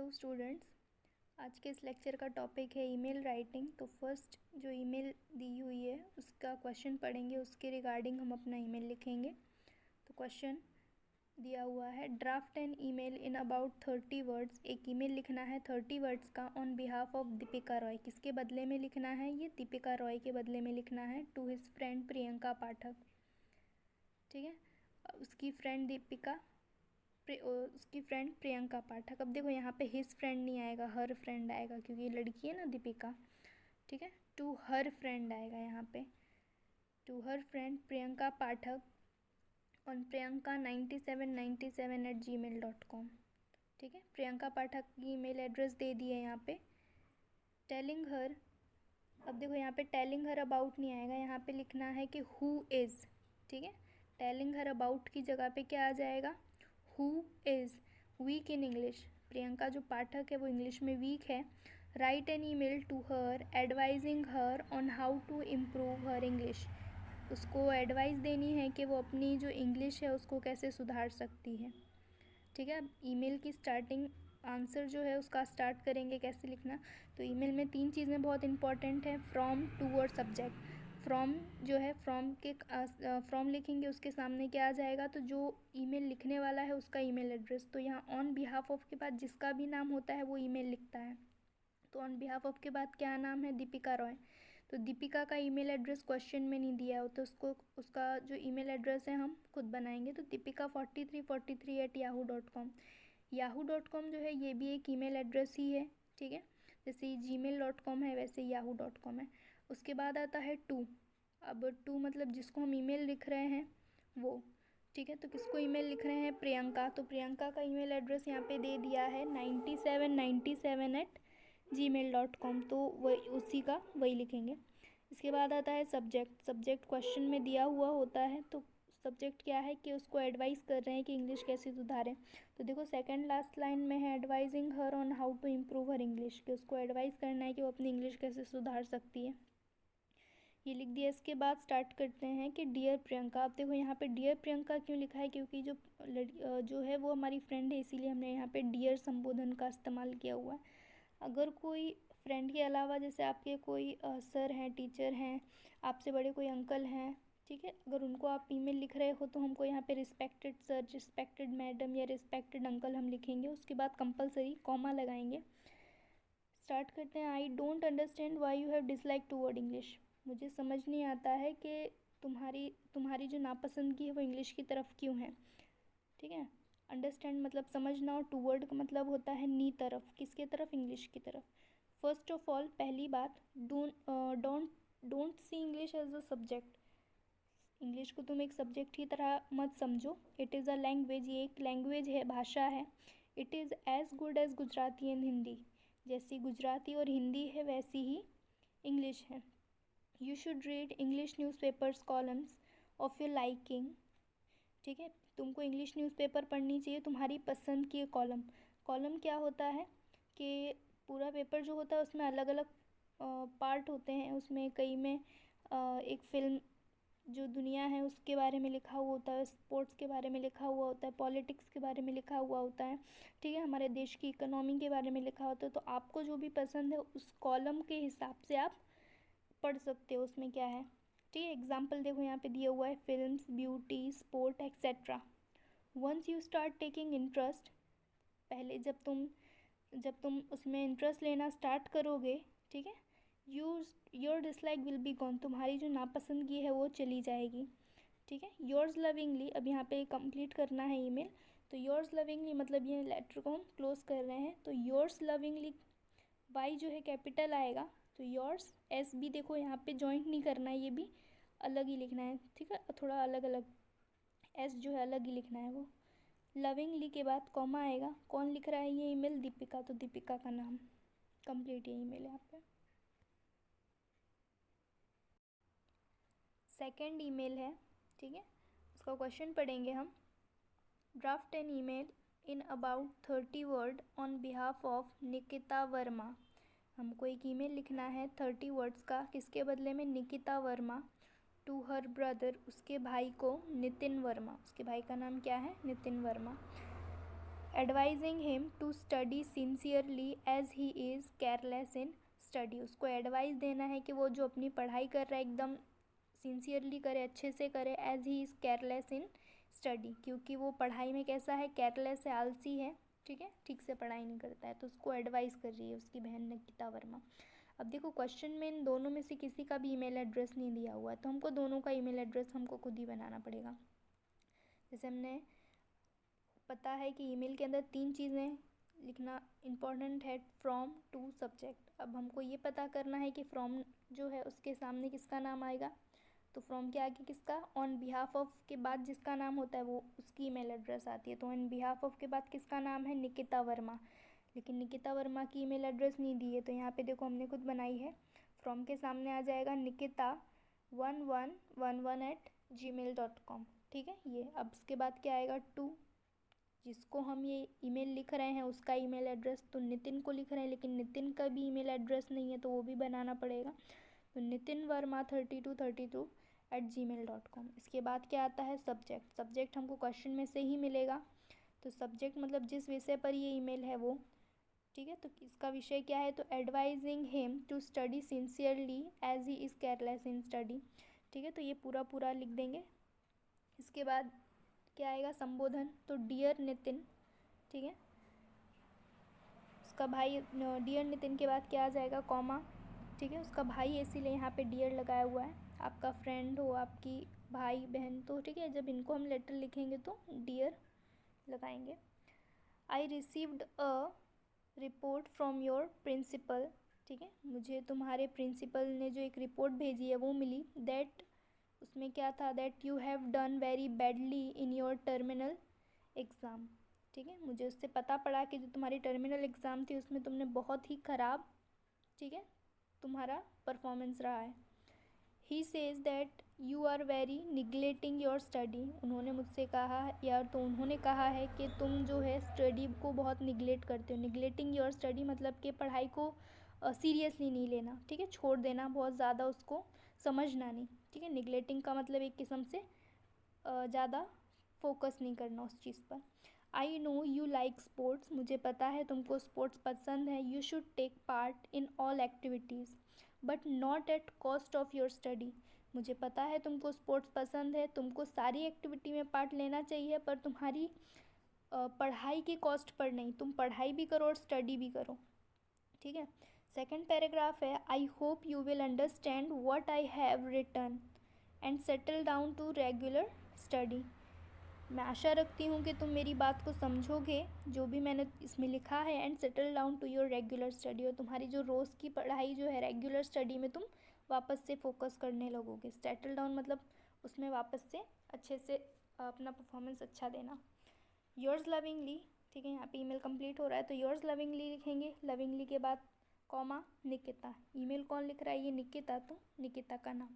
Hello students, आज के इस लेक्चर का टॉपिक है ईमेल राइटिंग। तो फर्स्ट जो ईमेल दी हुई है उसका क्वेश्चन पढ़ेंगे, उसके रिगार्डिंग हम अपना ईमेल लिखेंगे। तो क्वेश्चन दिया हुआ है, draft an email in about 30 words. एक ईमेल लिखना है 30 वर्ड्स का on behalf of Deepika Roy. किसके बदले में लिखना है? ये दीपिका रॉय के बदले में लिखना है, टू हिज फ्रेंड प्रियंका पाठक। ठीक है, उसकी फ्रेंड दीपिका, उसकी फ्रेंड प्रियंका पाठक। अब देखो यहाँ पे हिज फ्रेंड नहीं आएगा, हर फ्रेंड आएगा, क्योंकि ये लड़की है ना दीपिका। ठीक है, टू हर फ्रेंड आएगा यहाँ पे, to her friend Priyanka Pathak on Priyanka 9797@gmail.com। ठीक है, प्रियंका पाठक की ईमेल एड्रेस दे दी है यहाँ पे। टेलिंग हर, अब देखो यहाँ पे टेलिंग हर अबाउट नहीं आएगा, यहाँ पे लिखना है कि हु इज़। ठीक है, टेलिंग हर अबाउट की जगह पे क्या आ जाएगा? Who is weak in English. Priyanka जो पाठक है वो इंग्लिश में वीक है। Write an email to her advising her on how to improve her English. उसको एडवाइस देनी है कि वो अपनी जो इंग्लिश है उसको कैसे सुधार सकती है। ठीक है, अब ईमेल की स्टार्टिंग आंसर जो है उसका स्टार्ट करेंगे कैसे लिखना। तो ईमेल में 3 चीज़ें बहुत इंपॉर्टेंट हैं, फ्रॉम, टू और सब्जेक्ट। फ्रॉम जो है, फ्रॉम लिखेंगे, उसके सामने क्या आ जाएगा? तो जो ईमेल लिखने वाला है उसका ईमेल एड्रेस। तो यहाँ ऑन बिहाफ ऑफ के बाद जिसका भी नाम होता है वो ईमेल लिखता है। तो ऑन बिहाफ ऑफ के बाद क्या नाम है? दीपिका रॉय। तो दीपिका का ईमेल एड्रेस क्वेश्चन में नहीं दिया हो, तो उसका जो ईमेल एड्रेस है हम खुद बनाएंगे। तो deepika4343@yahoo.com। yahoo.com जो है ये भी एक ईमेल एड्रेस ही है। ठीक है, जैसे gmail.com है वैसे yahoo.com है। उसके बाद आता है टू। अब टू मतलब जिसको हम ईमेल लिख रहे हैं वो। ठीक है, तो किसको ईमेल लिख रहे हैं? प्रियंका। तो प्रियंका का ईमेल एड्रेस यहाँ पे दे दिया है 9797@gmail.com। तो वही उसी का वही लिखेंगे। इसके बाद आता है सब्जेक्ट। सब्जेक्ट क्वेश्चन में दिया हुआ होता है, तो सब्जेक्ट क्या है कि उसको एडवाइस कर रहे हैं कि इंग्लिश कैसे सुधारें। तो देखो सेकंड लास्ट लाइन में है advising her on how to improve her English, कि उसको एडवाइस करना है कि वो अपनी इंग्लिश कैसे सुधार सकती है। ये लिख दिया। इसके बाद स्टार्ट करते हैं कि डियर प्रियंका। अब देखो यहाँ पे डियर प्रियंका क्यों लिखा है? क्योंकि जो है वो हमारी फ्रेंड है, इसीलिए हमने यहाँ पे डियर संबोधन का इस्तेमाल किया हुआ है। अगर कोई फ्रेंड के अलावा जैसे आपके कोई सर हैं, टीचर हैं, आपसे बड़े कोई अंकल हैं, ठीक है, अगर उनको आप ईमेल लिख रहे हो तो हमको यहाँ पे रिस्पेक्टेड सर, रिस्पेक्टेड मैडम या रिस्पेक्टेड अंकल हम लिखेंगे। उसके बाद कंपलसरी कॉमा लगाएंगे। स्टार्ट करते हैं। I don't understand why you have dislike toward English. मुझे समझ नहीं आता है कि तुम्हारी जो नापसंदगी है वो इंग्लिश की तरफ क्यों है। ठीक है, अंडरस्टैंड मतलब समझना, और टूवर्ड का मतलब होता है नी तरफ। किसके तरफ? इंग्लिश की तरफ। फर्स्ट ऑफ ऑल, पहली बात, don't see English as a subject. English को तुम एक सब्जेक्ट की तरह मत समझो। इट इज़ अ लैंग्वेज, ये एक लैंग्वेज है, भाषा है। It is as good as Gujarati and Hindi. जैसी गुजराती और हिंदी है वैसी ही इंग्लिश है। You should read English newspapers columns of your liking. ठीक है, तुमको इंग्लिश न्यूज़पेपर पढ़नी चाहिए, तुम्हारी पसंद की कॉलम। कॉलम क्या होता है कि पूरा पेपर जो होता है उसमें अलग अलग पार्ट होते हैं। उसमें कई में एक फ़िल्म जो दुनिया है उसके बारे में लिखा हुआ होता है, स्पोर्ट्स के बारे में लिखा हुआ होता है, पॉलिटिक्स के बारे में लिखा हुआ होता है। ठीक है, हमारे देश की इकोनॉमी के बारे में लिखा होता है। तो आपको जो भी पसंद है उस कॉलम के हिसाब से आप पढ़ सकते हो उसमें क्या है। ठीक है, एग्जाम्पल देखो यहाँ पे दिया हुआ है, films, beauty, sport etcetera. Once you start taking interest, पहले जब तुम उसमें इंटरेस्ट लेना स्टार्ट करोगे, ठीक है, your dislike will be gone. तुम्हारी जो नापसंदगी है वो चली जाएगी। ठीक है, योर्स लविंगली, अब यहाँ पे कंप्लीट करना है ईमेल। तो योर्स लविंगली मतलब ये लेटर को हम क्लोज कर रहे हैं। तो योर्स लविंगली, वाई जो है कैपिटल आएगा, तो योर्स, एस भी देखो यहाँ पे जॉइंट नहीं करना है, ये भी अलग ही लिखना है। ठीक है, थोड़ा अलग अलग, एस जो है अलग ही लिखना है वो। लविंगली के बाद कॉमा आएगा। कौन लिख रहा है ये ईमेल? दीपिका। तो दीपिका का नाम कंप्लीट ये ईमेल यहाँ पे। सेकंड ईमेल है, ठीक है, उसका क्वेश्चन पढ़ेंगे हम। Draft an email in about 30 word on behalf of Nikita Verma. हमको एक ईमेल लिखना है 30 वर्ड्स का, किसके बदले में? Nikita Verma. To her brother, उसके भाई को, नितिन वर्मा। उसके भाई का नाम क्या है? Nitin Verma. Advising him to study sincerely as he is careless in study. उसको एडवाइस देना है कि वो जो अपनी पढ़ाई कर रहा है एकदम सिंसियरली करे, अच्छे से करे, as he is careless in study, क्योंकि वो पढ़ाई में कैसा है, केयरलेस है, आलसी है, ठीक है, ठीक से पढ़ाई नहीं करता है। तो उसको एडवाइस कर रही है उसकी बहन निकिता वर्मा। अब देखो क्वेश्चन में इन दोनों में से किसी का भी ईमेल एड्रेस नहीं दिया हुआ है, तो हमको दोनों का ईमेल एड्रेस हमको खुद ही बनाना पड़ेगा। जैसे हमने पता है कि ईमेल के अंदर 3 चीज़ें लिखना इम्पॉर्टेंट है, फ्रॉम टू सब्जेक्ट। अब हमको ये पता करना है कि फ्रॉम जो है उसके सामने किसका नाम आएगा, तो फ्रॉम के आगे किसका, ऑन बिहाफ ऑफ के बाद जिसका नाम होता है वो उसकी ईमेल एड्रेस आती है। तो ऑन बिहाफ ऑफ के बाद किसका नाम है, निकिता वर्मा, लेकिन निकिता वर्मा की ईमेल एड्रेस नहीं दी है, तो यहाँ पे देखो हमने खुद बनाई है। फ्रॉम के सामने आ जाएगा nikita1111@gmail.com, ठीक है ये। अब इसके बाद क्या आएगा, टू, जिसको हम ये ईमेल लिख रहे हैं उसका ईमेल एड्रेस, तो नितिन को लिख रहे हैं, लेकिन नितिन का भी ईमेल एड्रेस नहीं है, तो वो भी बनाना पड़ेगा। तो नितिन वर्मा 3232@gmail.com। इसके बाद क्या आता है, सब्जेक्ट। सब्जेक्ट हमको क्वेश्चन में से ही मिलेगा, तो सब्जेक्ट मतलब जिस विषय पर ये ईमेल है वो, ठीक है। तो इसका विषय क्या है, तो advising him to study sincerely as he is careless in study, ठीक है। तो ये पूरा पूरा लिख देंगे। इसके बाद क्या आएगा, संबोधन, तो डियर नितिन, ठीक है। उसका भाई, डियर नितिन के बाद क्या आ जाएगा, कॉमा, ठीक है। उसका भाई है इसीलिए यहाँ पे डियर लगाया हुआ है। आपका फ्रेंड हो, आपकी भाई बहन, तो ठीक है, जब इनको हम लेटर लिखेंगे तो डियर लगाएंगे। I received a report from your principal, ठीक है, मुझे तुम्हारे प्रिंसिपल ने जो एक रिपोर्ट भेजी है वो मिली। दैट, उसमें क्या था, that you have done very badly in your terminal exam, ठीक है। मुझे उससे पता पड़ा कि जो तुम्हारी टर्मिनल एग्ज़ाम थी उसमें तुमने बहुत ही ख़राब, ठीक है, तुम्हारा परफॉर्मेंस रहा है। He says that you are very neglecting your study. उन्होंने मुझसे कहा यार, तो उन्होंने कहा है कि तुम जो है स्टडी को बहुत निगलेक्ट करते हो। निगलेक्टिंग योर स्टडी मतलब कि पढ़ाई को सीरियसली नहीं लेना, ठीक है, छोड़ देना, बहुत ज़्यादा उसको समझना नहीं, ठीक है। निगलेक्टिंग का मतलब एक किस्म से ज़्यादा फोकस नहीं करना उस चीज़ पर। I know you like sports, मुझे पता है तुमको स्पोर्ट्स पसंद है। You should take part in all activities but not at cost of your study. मुझे पता है तुमको स्पोर्ट्स पसंद है, तुमको सारी एक्टिविटी में पार्ट लेना चाहिए, पर तुम्हारी पढ़ाई की कॉस्ट पर नहीं, तुम पढ़ाई भी करो और स्टडी भी करो, ठीक है। सेकेंड पैराग्राफ है, I hope you will understand what I have written and settle down to regular study. मैं आशा रखती हूँ कि तुम मेरी बात को समझोगे जो भी मैंने इसमें लिखा है, and settle down to your regular study, और तुम्हारी जो रोज़ की पढ़ाई जो है रेगुलर स्टडी में तुम वापस से फोकस करने लगोगे। सेटल डाउन मतलब उसमें वापस से अच्छे से अपना परफॉर्मेंस अच्छा देना। योर्स लविंगली, ठीक है, यहाँ पे ईमेल कंप्लीट हो रहा है, तो योर्स लविंगली लिखेंगे। लविंगली के बाद कॉमा, निकिता। ईमेल कौन लिख रहा है, ये निकिता, तो निकिता का नाम,